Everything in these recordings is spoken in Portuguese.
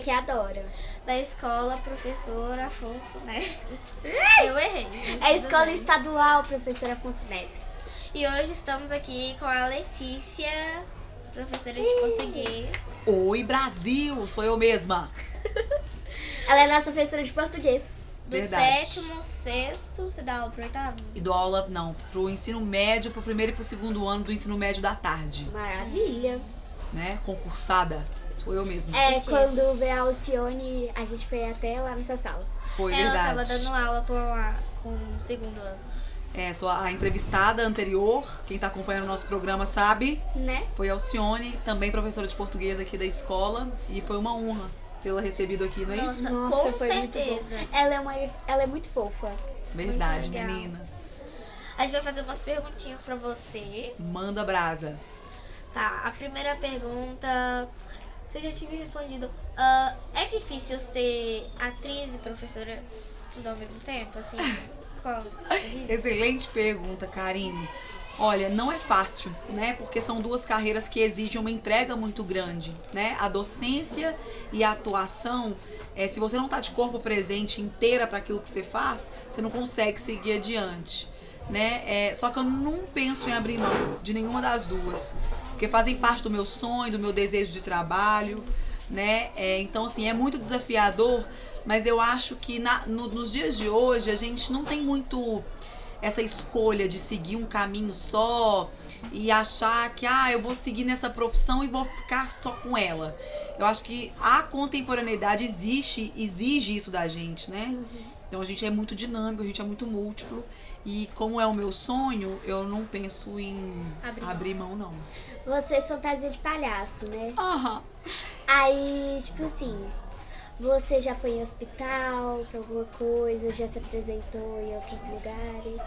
que adora? Da escola Professor Afonso Neves. Eu errei. É a Escola Estadual Professor Afonso Neves. E hoje estamos aqui com a Letícia, professora de português. Oi, Brasil! Sou eu mesma. Ela é nossa professora de português. Do Verdade. 7º, 6º, você dá aula pro 8º? E dou aula, não, pro ensino médio, pro primeiro e pro segundo ano do ensino médio da tarde. Maravilha. Né? Concursada. Sou eu mesma. É, Chique quando veio a Alcione, a gente foi até lá nessa sala. Foi Ela verdade. tava dando aula com o 2º ano. Sou a entrevistada anterior. Quem tá acompanhando o nosso programa sabe. Né? Foi a Alcione, também professora de português aqui da escola. E foi uma honra tê-la recebido aqui, não é isso? Nossa, com foi muito certeza. bom. Ela é muito fofa. Verdade, muito legal. meninas. A gente vai fazer umas perguntinhas pra você. Manda brasa. Tá, a primeira pergunta, você já tinha me respondido. É difícil ser atriz e professora tudo ao mesmo tempo, assim? Qual? Excelente pergunta, Karine. Olha, não é fácil, né? Porque são duas carreiras que exigem uma entrega muito grande, né? A docência e a atuação, se você não tá de corpo presente inteira para aquilo que você faz, você não consegue seguir adiante, né? Só que eu não penso em abrir mão de nenhuma das duas, porque fazem parte do meu sonho, do meu desejo de trabalho, né? Então, assim, é muito desafiador, mas eu acho que nos dias de hoje a gente não tem muito essa escolha de seguir um caminho só e achar que eu vou seguir nessa profissão e vou ficar só com ela. Eu acho que a contemporaneidade exige isso da gente, né? Então a gente é muito dinâmico, a gente é muito múltiplo e como é o meu sonho, eu não penso em abrir mão, não. Você é fantasia de palhaço, né? Aham. Aí, tipo assim, você já foi em hospital pra alguma coisa, já se apresentou em outros lugares?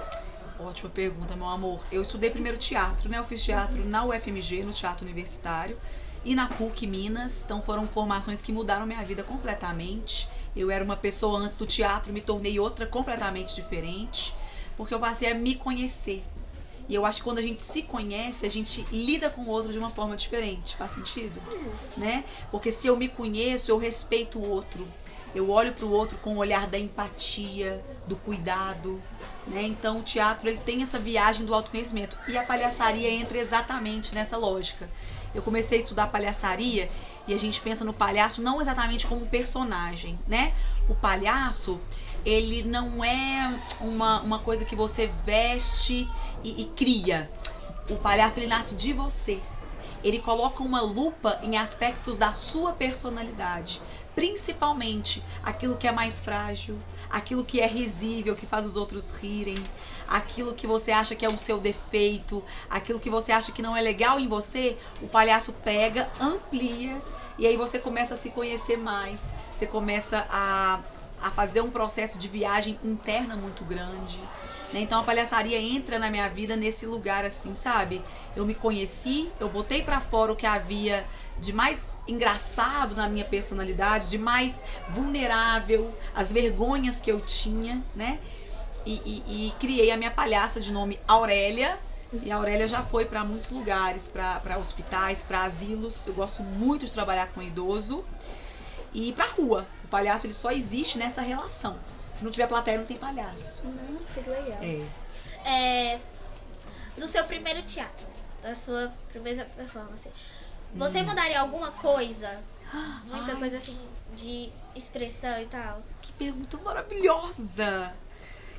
Ótima pergunta, meu amor. Eu estudei primeiro teatro, né? Eu fiz teatro na UFMG, no Teatro Universitário, e na PUC Minas. Então foram formações que mudaram minha vida completamente. Eu era uma pessoa antes do teatro, me tornei outra completamente diferente, porque eu passei a me conhecer. E eu acho que quando a gente se conhece, a gente lida com o outro de uma forma diferente. Faz sentido? Né? Porque se eu me conheço, eu respeito o outro. Eu olho para o outro com o olhar da empatia, do cuidado. Né? Então o teatro ele tem essa viagem do autoconhecimento. E a palhaçaria entra exatamente nessa lógica. Eu comecei a estudar palhaçaria e a gente pensa no palhaço não exatamente como um personagem. Né? O palhaço, ele não é uma coisa que você veste e cria. O palhaço, ele nasce de você. Ele coloca uma lupa em aspectos da sua personalidade, principalmente aquilo que é mais frágil, aquilo que é risível, que faz os outros rirem, aquilo que você acha que é o seu defeito, aquilo que você acha que não é legal em você, o palhaço pega, amplia, e aí você começa a se conhecer mais, você começa a fazer um processo de viagem interna muito grande, né? Então a palhaçaria entra na minha vida nesse lugar assim, sabe? Eu me conheci, eu botei pra fora o que havia de mais engraçado na minha personalidade, de mais vulnerável, as vergonhas que eu tinha, né? E criei a minha palhaça de nome Aurélia. E a Aurélia já foi para muitos lugares, para hospitais, para asilos. Eu gosto muito de trabalhar com idoso. E pra rua. O palhaço ele só existe nessa relação. Se não tiver plateia, não tem palhaço. Nossa, que legal. Do seu primeiro teatro, da sua primeira performance, você mudaria alguma coisa? Muita coisa assim, de expressão e tal? Que pergunta maravilhosa!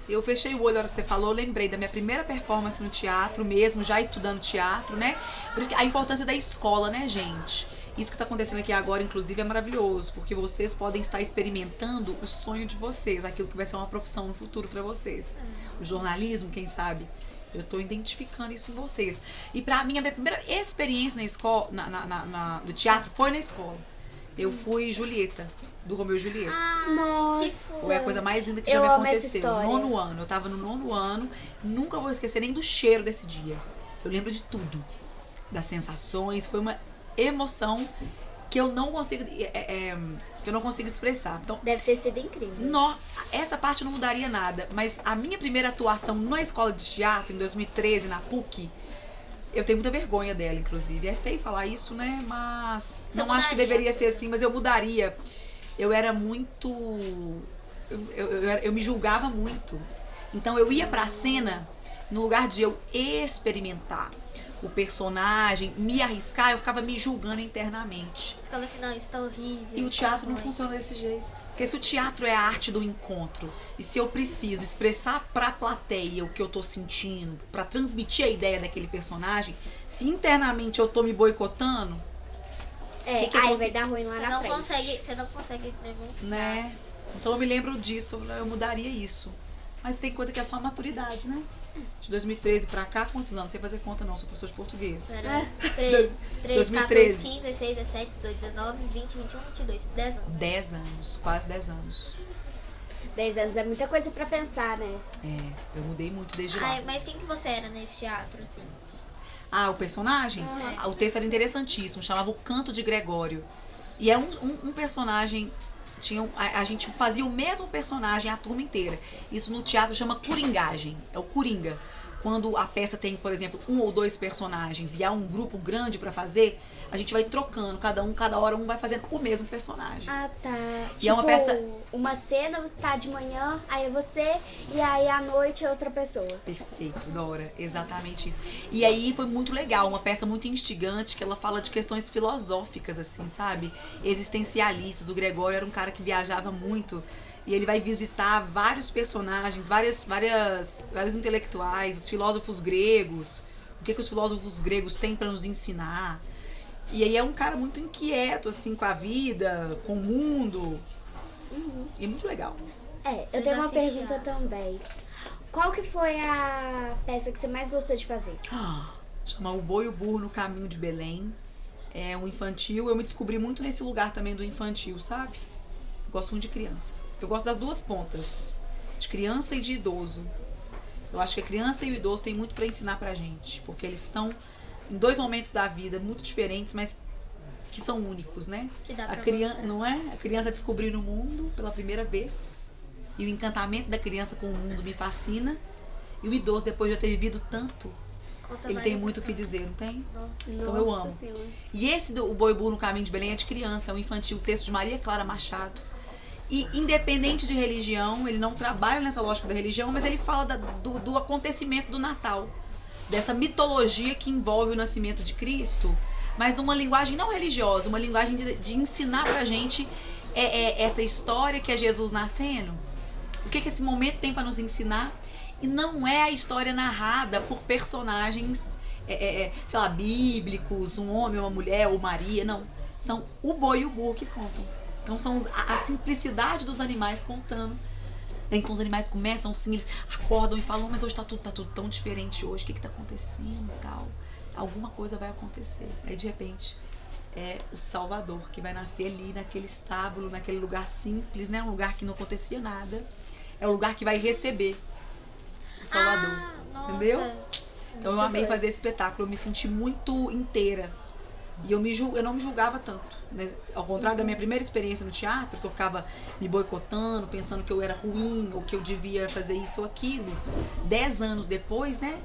Eu fechei o olho na hora que você falou, lembrei da minha primeira performance no teatro mesmo, já estudando teatro, né? Por isso que a importância da escola, né, gente? Isso que está acontecendo aqui agora, inclusive, é maravilhoso, porque vocês podem estar experimentando o sonho de vocês, aquilo que vai ser uma profissão no futuro para vocês. O jornalismo, quem sabe? Eu estou identificando isso em vocês. E para mim, a minha primeira experiência na escola, no teatro foi na escola. Eu fui Julieta, do Romeu e Julieta. Nossa. Foi a coisa mais linda que já me aconteceu. Nono ano. Eu tava no nono ano. Nunca vou esquecer nem do cheiro desse dia. Eu lembro de tudo. Das sensações. Foi uma emoção que eu não consigo expressar. Então, deve ter sido incrível. Essa parte não mudaria nada. Mas a minha primeira atuação na escola de teatro, em 2013, na PUC, Eu tenho muita vergonha dela, inclusive. É feio falar isso, né? Mas Você não acho que mudaria deveria as ser coisas? assim, mas eu mudaria. Eu era muito. Eu me julgava muito. Então eu ia pra cena, no lugar de eu experimentar o personagem, me arriscar, eu ficava me julgando internamente. Ficava assim, não, isso tá horrível. E o tá teatro não ruim. funciona desse jeito. Porque se o teatro é a arte do encontro, e se eu preciso expressar pra plateia o que eu tô sentindo, pra transmitir a ideia daquele personagem, se internamente eu tô me boicotando, É, que eu aí consigo- vai dar ruim lá na frente. Você não consegue demonstrar. né? Então eu me lembro disso, eu mudaria isso. Mas tem coisa que é só a maturidade, né? De 2013 pra cá, quantos anos? Sem fazer conta não, sou professor de português. Pera, É. 13, 14, 2013. 15, 16, 17, 18, 19, 20, 21, 22, 10 anos. 10 anos, quase 10 anos. 10 anos é muita coisa pra pensar, né? É, eu mudei muito desde lá. Ai, mas quem que você era nesse teatro, assim? Ah, o personagem? Ah, o texto era interessantíssimo, chamava O Canto de Gregório. E é um personagem. A gente fazia o mesmo personagem a turma inteira. Isso no teatro chama coringagem. É o coringa. Quando a peça tem, por exemplo, 1 ou 2 personagens e há um grupo grande pra fazer, a gente vai trocando, cada hora um vai fazendo o mesmo personagem. Ah, tá. E é uma peça- Uma cena tá de manhã, aí é você, e aí à noite é outra pessoa. Perfeito, Dora, exatamente isso. E aí foi muito legal, uma peça muito instigante, que ela fala de questões filosóficas, assim, sabe? Existencialistas. O Gregório era um cara que viajava muito e ele vai visitar vários personagens, vários intelectuais, os filósofos gregos, o que os filósofos gregos têm para nos ensinar. E aí é um cara muito inquieto, assim, com a vida, com o mundo. E muito legal. É, Eu eu tenho já uma fiz pergunta teatro. também. Qual que foi a peça que você mais gostou de fazer? Chama O Boi e o Burro no Caminho de Belém. É um infantil. Eu me descobri muito nesse lugar também do infantil, sabe? Eu gosto muito de criança. Eu gosto das duas pontas, de criança e de idoso. Eu acho que a criança e o idoso têm muito para ensinar pra gente, porque eles estão em 2 momentos da vida muito diferentes, mas que são únicos, né? Que dá A pra criança, mostrar. não é? A criança descobrindo o mundo pela primeira vez. E o encantamento da criança com o mundo me fascina. E o idoso, depois de já ter vivido tanto, Conta ele tem várias muito o que histórias. dizer, não tem? Nossa. Então eu Nossa amo. Senhora. E esse do O Boi e o Burro no Caminho de Belém é de criança, é um infantil, o texto de Maria Clara Machado. E independente de religião, ele não trabalha nessa lógica da religião, mas ele fala do acontecimento do Natal. Dessa mitologia que envolve o nascimento de Cristo, mas numa linguagem não religiosa, uma linguagem de ensinar pra gente essa história que é Jesus nascendo. O que esse momento tem pra nos ensinar? E não é a história narrada por personagens, sei lá, bíblicos, um homem, uma mulher, ou Maria, não. São o boi e o burro que contam. Então são a simplicidade dos animais contando. Então os animais começam assim, eles acordam e falam, mas hoje tá tudo tão diferente hoje, o que tá acontecendo e tal. Alguma coisa vai acontecer. Aí de repente é o Salvador que vai nascer ali naquele estábulo, naquele lugar simples, né? Um lugar que não acontecia nada. É o lugar que vai receber o Salvador. Nossa. Entendeu? Então eu Muito amei doido. fazer esse espetáculo, eu me senti muito inteira. E eu não me julgava tanto, né? Ao contrário da minha primeira experiência no teatro, que eu ficava me boicotando, pensando que eu era ruim, ou que eu devia fazer isso ou aquilo. 10 anos depois, né?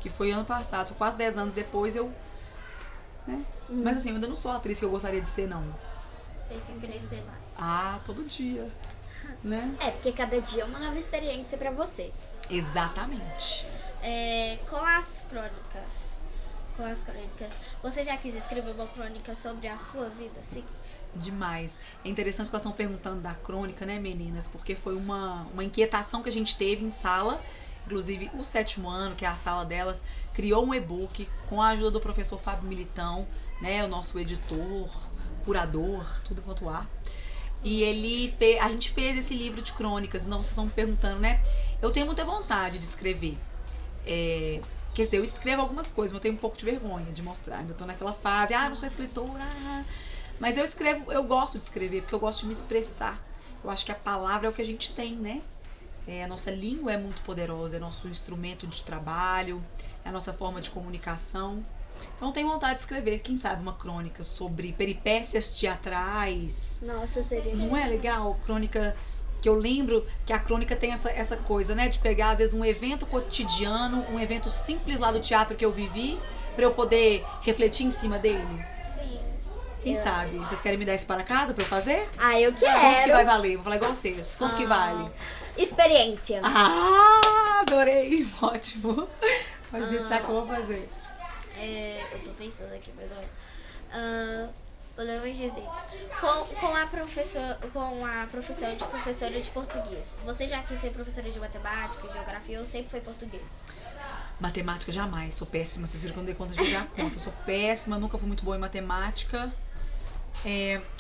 Que foi ano passado, quase 10 anos depois eu... né? Mas assim, eu ainda não sou a atriz que eu gostaria de ser, não. Sei que crescer mais. Ah, todo dia. Né? É, porque cada dia é uma nova experiência pra você. Exatamente. Com as crônicas, você já quis escrever uma crônica sobre a sua vida, assim? Demais. É interessante que elas estão perguntando da crônica, né, meninas? Porque foi uma inquietação que a gente teve em sala. Inclusive, o 7º ano, que é a sala delas, criou um e-book com a ajuda do professor Fábio Militão, né, o nosso editor, curador, tudo quanto há. E a gente fez esse livro de crônicas. Então, vocês estão me perguntando, né? Eu tenho muita vontade de escrever. Quer dizer, eu escrevo algumas coisas, mas eu tenho um pouco de vergonha de mostrar. Ainda tô naquela fase, não sou escritora. Mas eu gosto de escrever, porque eu gosto de me expressar. Eu acho que a palavra é o que a gente tem, né? A nossa língua é muito poderosa, é nosso instrumento de trabalho, é a nossa forma de comunicação. Então, eu tenho vontade de escrever, quem sabe, uma crônica sobre peripécias teatrais. Nossa, seria... Não é legal? Crônica... Que eu lembro que a crônica tem essa coisa, né? De pegar, às vezes, um evento cotidiano, um evento simples lá do teatro que eu vivi, pra eu poder refletir em cima dele? Sim. Quem sabe? Vocês querem me dar isso para casa pra eu fazer? Ah, eu Quanto que quero. vai valer? Vou falar igual vocês. Quanto que vale? Experiência. Ah, adorei. Ótimo. Pode deixar que eu vou fazer. Eu tô pensando aqui, mas olha. Podemos dizer, com a profissão de professora de português, você já quis ser professora de matemática, geografia ou sempre foi português? Matemática jamais, sou péssima. Vocês viram que eu não dei conta de fazer a conta. Eu sou péssima, nunca fui muito boa em matemática.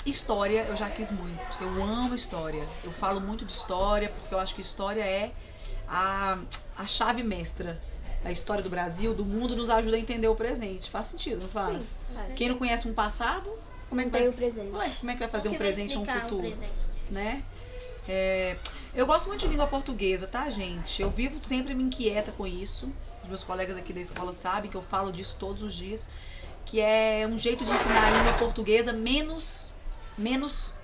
História eu já quis muito. Eu amo história. Eu falo muito de história porque eu acho que história é a chave mestra. A história do Brasil, do mundo, nos ajuda a entender o presente. Faz sentido, não faz? Sim, faz. Quem não conhece um passado, como é que Tem vai o presente. Ué, como é que vai fazer um Como que vai presente ou um explicar o futuro? presente? Né? Eu gosto muito de língua portuguesa, tá, gente? Eu vivo sempre me inquieta com isso. Os meus colegas aqui da escola sabem que eu falo disso todos os dias, que é um jeito de ensinar a língua portuguesa menos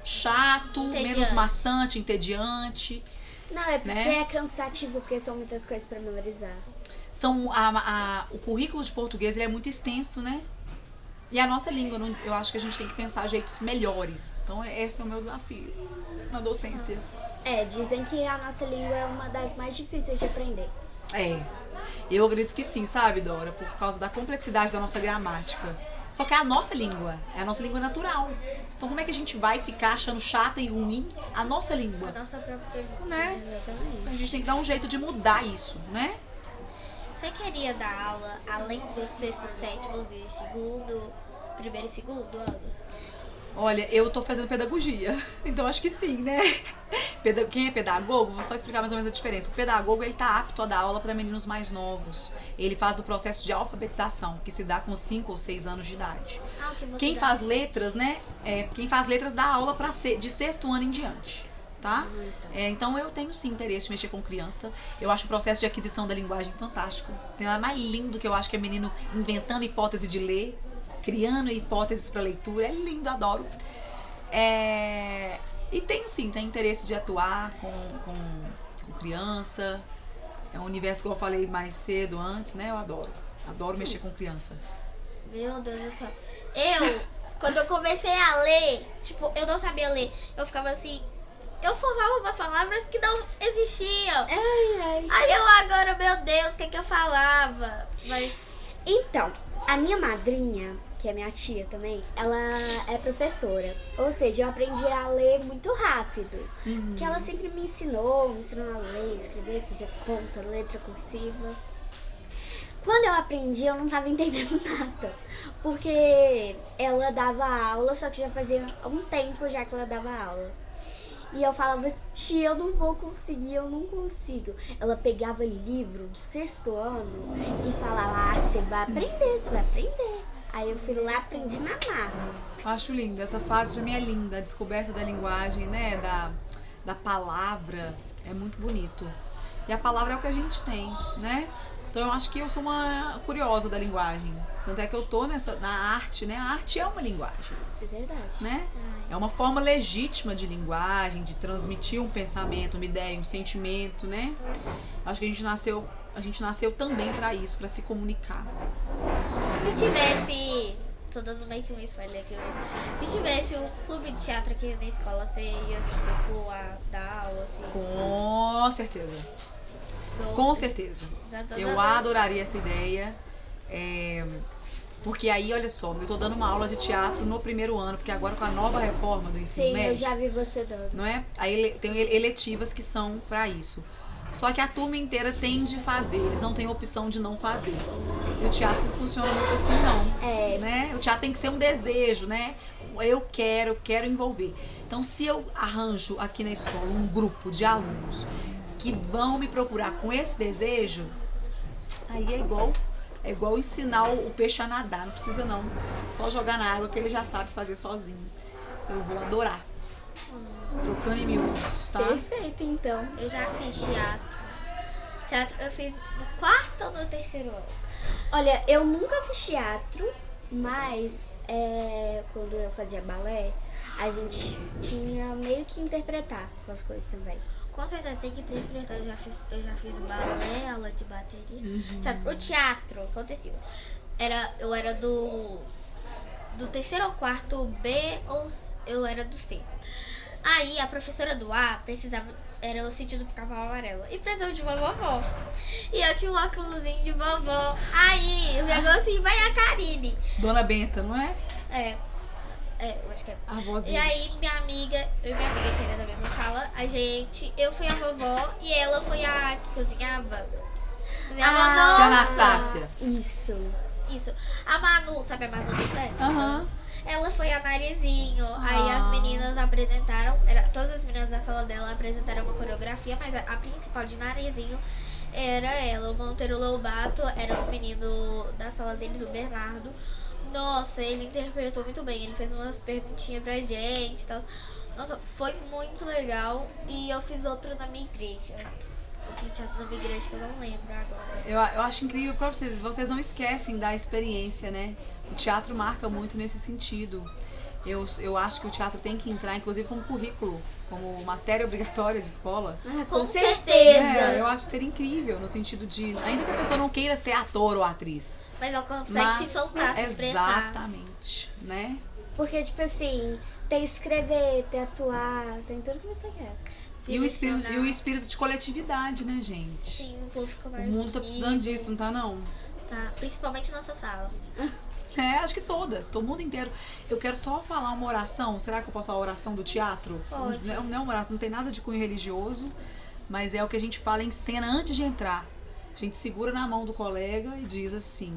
chato, Entediante. menos maçante, entediante. Não, é porque Né? é cansativo, porque são muitas coisas pra memorizar. O currículo de português ele é muito extenso, né? E a nossa língua, eu acho que a gente tem que pensar jeitos melhores. Então, esse é o meu desafio na docência. Dizem que a nossa língua é uma das mais difíceis de aprender. Eu acredito que sim, sabe, Dora? Por causa da complexidade da nossa gramática. Só que é a nossa língua natural. Então, como é que a gente vai ficar achando chata e ruim a nossa língua? Nossa própria língua. Né? Exatamente. Então, a gente tem que dar um jeito de mudar isso, né? Você queria dar aula além do sexto, sétimo e primeiro e segundo ano? Olha, eu tô fazendo pedagogia, então acho que sim, né? Quem é pedagogo, vou só explicar mais ou menos a diferença. O pedagogo, ele tá apto a dar aula para meninos mais novos. Ele faz o processo de alfabetização, que se dá com 5 ou 6 anos de idade. O que você Quem dá? faz letras, né? Quem faz letras dá aula de 6º ano em diante, tá? Então eu tenho sim interesse em mexer com criança. Eu acho o processo de aquisição da linguagem fantástico. Tem nada mais lindo que eu acho que é menino inventando hipótese de ler, criando hipóteses para leitura. É lindo, adoro. E tenho interesse de atuar com criança. É um universo que eu falei mais cedo antes, né? Eu adoro mexer com criança. Meu Deus do céu. Quando eu comecei a ler, tipo, eu não sabia ler. Eu ficava assim, eu formava umas palavras que não existiam. Aí eu agora, meu Deus, o que eu falava? Mas Então, a minha madrinha, que é minha tia também, ela é professora. Ou seja, eu aprendi a ler muito rápido. Que ela sempre me ensinou a ler, escrever, fazer conta, letra cursiva. Quando eu aprendi, eu não estava entendendo nada. Porque ela dava aula, só que já fazia um tempo já que ela dava aula. E eu falava, tia, eu não vou conseguir, eu não consigo. Ela pegava livro do 6º ano e falava, você vai aprender. Aí eu fui lá e aprendi na marra. Eu acho lindo. Essa fase pra mim é linda. A descoberta da linguagem, né? Da palavra. É muito bonito. E a palavra é o que a gente tem, né? Então eu acho que eu sou uma curiosa da linguagem. Tanto é que eu tô na arte, né? A arte é uma linguagem, É verdade. né? É uma forma legítima de linguagem, de transmitir um pensamento, uma ideia, um sentimento, né? Acho que a gente nasceu também pra isso, pra se comunicar. se tivesse... Tô dando meio que um spoiler aqui, mas se tivesse um clube de teatro aqui na escola, você ia assim, propor a dar aula, assim? Com certeza. Nossa, Com certeza. já tô Eu dando- adoraria essa ideia. Porque aí, olha só, eu tô dando uma aula de teatro no 1º ano, porque agora com a nova reforma do ensino Sim, médio, eu já vi você dando. não é? Aí tem eletivas que são pra isso. Só que a turma inteira tem de fazer, eles não têm opção de não fazer. E o teatro não funciona muito assim, não. Né? O teatro tem que ser um desejo, né? Eu quero envolver. Então, se eu arranjo aqui na escola um grupo de alunos que vão me procurar com esse desejo, aí é igual ensinar o peixe a nadar, não precisa não. Só jogar na água que ele já sabe fazer sozinho. Eu vou adorar. Trocando em miúdos, tá? Perfeito, então. Eu já fiz teatro. Teatro eu fiz no 4º ou no 3º ano? Olha, eu nunca fiz teatro, mas quando eu fazia balé, a gente tinha meio que interpretar com as coisas também. Com certeza tem que interpretar. Eu já fiz balé, aula de bateria. O teatro aconteceu. eu era do terceiro ou quarto B ou eu era do C. Aí a professora do A precisava, era o sítio do Pica-Pau Amarelo, e precisava de uma vovó. E eu tinha um óculosinho de vovó. Aí pegou assim, vai a Karine. Dona Benta, não é? Eu acho que é. A vozinha. E aí eu e minha amiga, que era da mesma sala, eu fui a vovó e ela foi a que cozinhava. Cozinhava nossa. Tia Anastácia. Isso. A Manu, sabe a Manu do set? Aham. Ela foi a Narizinho. Aí as meninas apresentaram, todas as meninas da sala dela apresentaram uma coreografia, mas a principal de Narizinho era ela. O Monteiro Lobato era o menino da sala deles, o Bernardo. Nossa, ele interpretou muito bem. Ele fez umas perguntinhas pra gente e tal. Nossa, foi muito legal. E eu fiz outro na minha igreja. Outro teatro na minha igreja que eu não lembro agora. Eu acho incrível pra vocês não esquecem da experiência, né? O teatro marca muito nesse sentido. Eu acho que o teatro tem que entrar, inclusive, como currículo, como matéria obrigatória de escola. Com certeza. Eu acho que seria incrível, no sentido de, ainda que a pessoa não queira ser ator ou atriz. Mas ela consegue se soltar, se expressar. Exatamente, né? Porque, tipo assim, tem escrever, tem atuar, tem tudo que você quer. E o espírito de coletividade, né, gente? Sim, o povo fica mais O mundo tá precisando disso, não tá, não? Tá, principalmente nossa sala. Acho que todas, o mundo inteiro. Eu quero só falar uma oração. Será que eu posso falar a oração do teatro? Pode. Não é uma oração, não tem nada de cunho religioso, mas é o que a gente fala em cena antes de entrar. A gente segura na mão do colega e diz assim: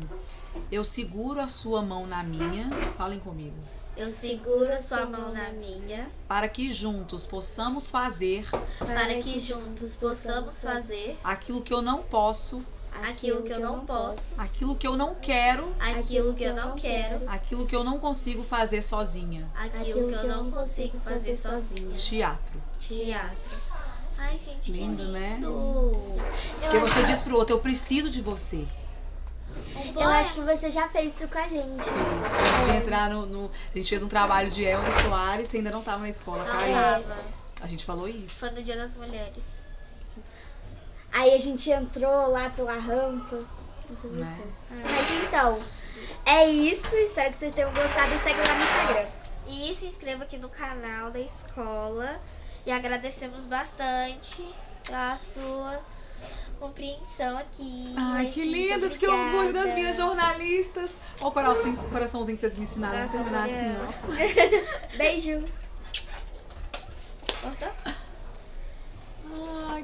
eu seguro a sua mão na minha. Falem comigo. Eu seguro sua mão na minha. Para que juntos possamos fazer. Para que juntos possamos fazer. Aquilo que eu não posso. Aquilo que eu não posso. Aquilo que eu não quero. Aquilo que eu não quero. Aquilo que eu não consigo fazer sozinha. Aquilo que eu não consigo fazer sozinha. Teatro. Ai, gente, Lindo, que lindo, né? Porque Porque você diz pro outro: eu preciso de você. Eu acho que você já fez isso com a gente. Isso. Antes de entrar a gente fez um trabalho de Elza Soares, você ainda não tava na escola, Karine. A gente falou isso. Foi no Dia das Mulheres. Aí a gente entrou lá pela rampa. Mas então, é isso. Espero que vocês tenham gostado. E segue lá no Instagram. E se inscreva aqui no canal da escola. E agradecemos bastante a sua compreensão aqui. Ai, que lindas, que orgulho das minhas jornalistas. Olha o coraçãozinho que vocês me ensinaram a terminar assim, ó. Beijo. Cortou?